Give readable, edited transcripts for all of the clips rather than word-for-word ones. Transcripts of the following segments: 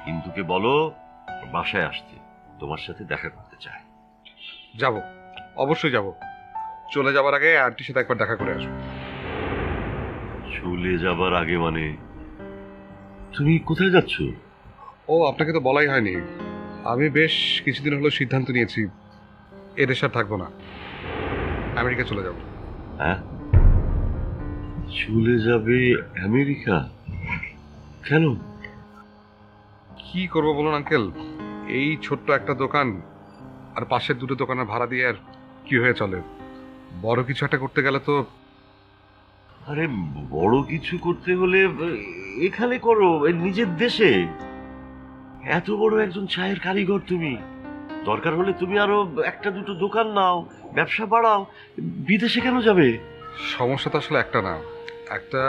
ইন্দুকে বলো বাসায় আসতে, তোমার সাথে দেখা করতে চায়। যাব, অবশ্যই যাব। চলে যাবার আগে আন্টির সাথে একবার দেখা করে আসবো। চলে যাবার আগে মানে? তুমি কোথায় যাচ্ছ? ও, আপনাকে তো বলাই হয়নি। আমি বেশ কিছুদিন হলো সিদ্ধান্ত নিয়েছি এদেশে আর থাকবো না, আমেরিকা চলে যাব। হ্যাঁ, চলে যাবে আমেরিকা? কেন? কি করবো বলুন আঙ্কেল, এই ছোট্ট একটা দোকান আর পাশের দুটো দোকানের ভাড়া দিয়ে আর কি হয়ে চলে? বড় কিছু একটা করতে গেলে তো। আরে বড় কিছু করতে হলে এখানে করো, নিজের দেশে। এত বড় একজন চায়ের কারিগর তুমি, দরকার হলে তুমি আরো একটা দুটো দোকান নাও, ব্যবসা বাড়াও। বিদেশে কেন যাবে? সমস্যা তো আসলে একটা না, একটা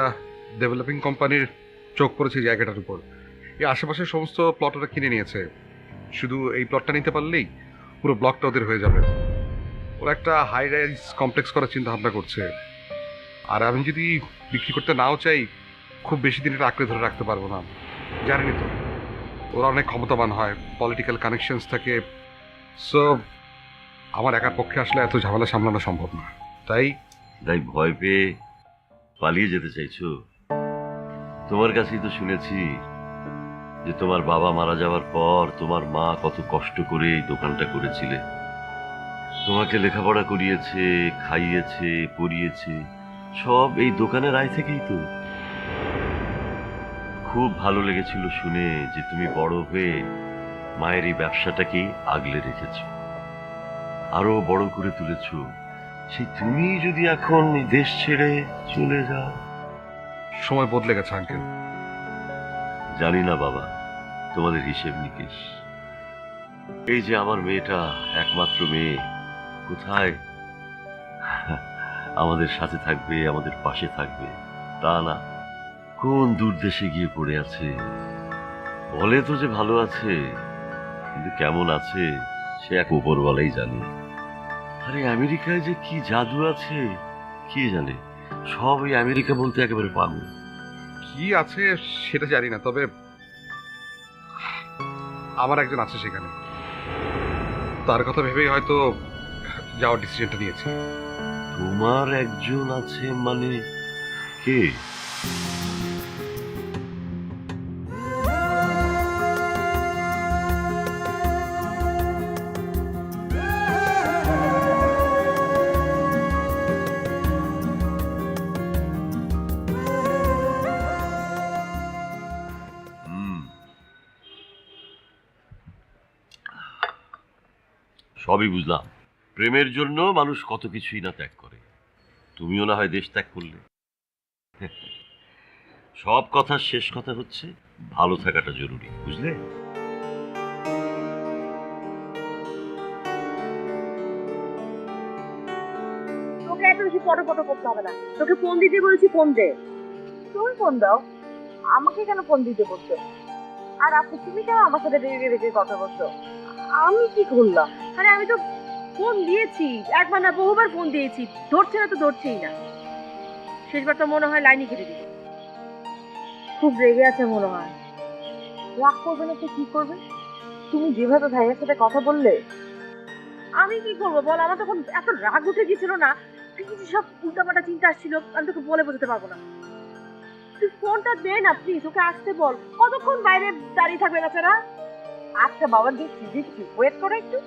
ডেভেলপিং কোম্পানির চোখ পড়েছে এই জায়গাটার উপর। এই আশেপাশের সমস্ত প্লট ওরা কিনে নিয়েছে, শুধু এই প্লটটা নিতে পারলেই পুরো ব্লকটা ওদের হয়ে যাবে। ওরা একটা হাই রাইজ কমপ্লেক্স করার চিন্তা ভাবনা করছে। আর আমি যদি বিক্রি করতে নাও চাই, খুব বেশি দিন এটা আঁকড়ে ধরে রাখতে পারবো না। জানেনই তো, ওরা অনেক ক্ষমতাবান হয়, পলিটিক্যাল কানেকশনস থাকে। সো আমার একার পক্ষে আসলে এত ঝামেলা সামলানো সম্ভব না। তাই তাই ভয় পেয়ে পালিয়ে যেতে চাইছো? তোমার কাছেই তো শুনেছি যে তোমার বাবা মারা যাওয়ার পর তোমার মা কত কষ্ট করে এই দোকানটা করেছিলে। তোমাকে লেখাপড়া করিয়েছে, খাইয়েছে, পরিয়েছে, সব এই দোকানের আয় থেকেই তো। খুব ভালো লেগেছিল শুনে যে তুমি বড় হয়ে মায়ের এই ব্যবসাটাকেই আগলে রেখেছ, আরো বড় করে তুলেছ। সেই তুমি যদি এখন এই দেশ ছেড়ে চলে যাও। সময় বদলে গেছে আঙ্কেল। জানি না বাবা তোমাদের হিসেব নিকেশ। এই যে আমার মেয়েটা, একমাত্র মেয়ে, কোথায় আমাদের সাথে থাকবে, আমাদের পাশে থাকবে তা না, কোন দূর দেশে গিয়ে পড়ে আছে। বলে তো যে ভালো আছে, কিন্তু কেমন আছে সে এক উপরওয়ালাই জানে। আরে আমেরিকায় যে কি জাদু আছে কে জানে, সব ওই আমেরিকা বলতে একেবারে পাগল। কি আছে সেটা জানি না, তবে আমার একজন আছে সেখানে। তার কথা ভেবেই হয়তো যাওয়ার ডিসিশনটা নিয়েছি। তোমার একজন আছে মানে কে? সবই বুঝলাম, প্রেমের জন্য মানুষ কত কিছুই না ত্যাগ করে। তুমিও না হয় দেশ ত্যাগ করলে। সব কথার শেষ কথা হচ্ছে ভালো থাকাটা জরুরি, বুঝলে? তোকে এত বেশি পটপট করতে হবে না, তোকে ফোন দিতে বলেছি, ফোন দে। তুমি ফোন দাও। আমাকে কেন ফোন দিতে বলছো? আর আপু তুমি কেন আমার সাথে রেগে রেগে কথা বলছো? আমি কি করলাম? আরে আমি তো ফোন দিয়েছি, একবার না বহুবার ফোন দিয়েছি, ধরছে না তো ধরছেই না। শেষবার তো মনে হয় লাইনই কেটে দিল। খুব রেগে আছে মনে হয়। রাগ করবে না তো কি করবে? তুমি যেভাবে ভাইয়ের সাথে কথা বললে, আমি কি করবো বল? আমার তখন এত রাগ উঠে গেছিল না, কি সব উল্টাপাল্টা চিন্তা আসছিল, আমি তোকে বলে বোঝাতে পারবো না। তুই ফোনটা দে না প্লিজ, ওকে আসতে বল। কতক্ষণ বাইরে দাঁড়িয়ে থাকবে বেচারা? আচ্ছা বাবা, দিচ্ছি দিচ্ছি, ওয়েট করে একটু।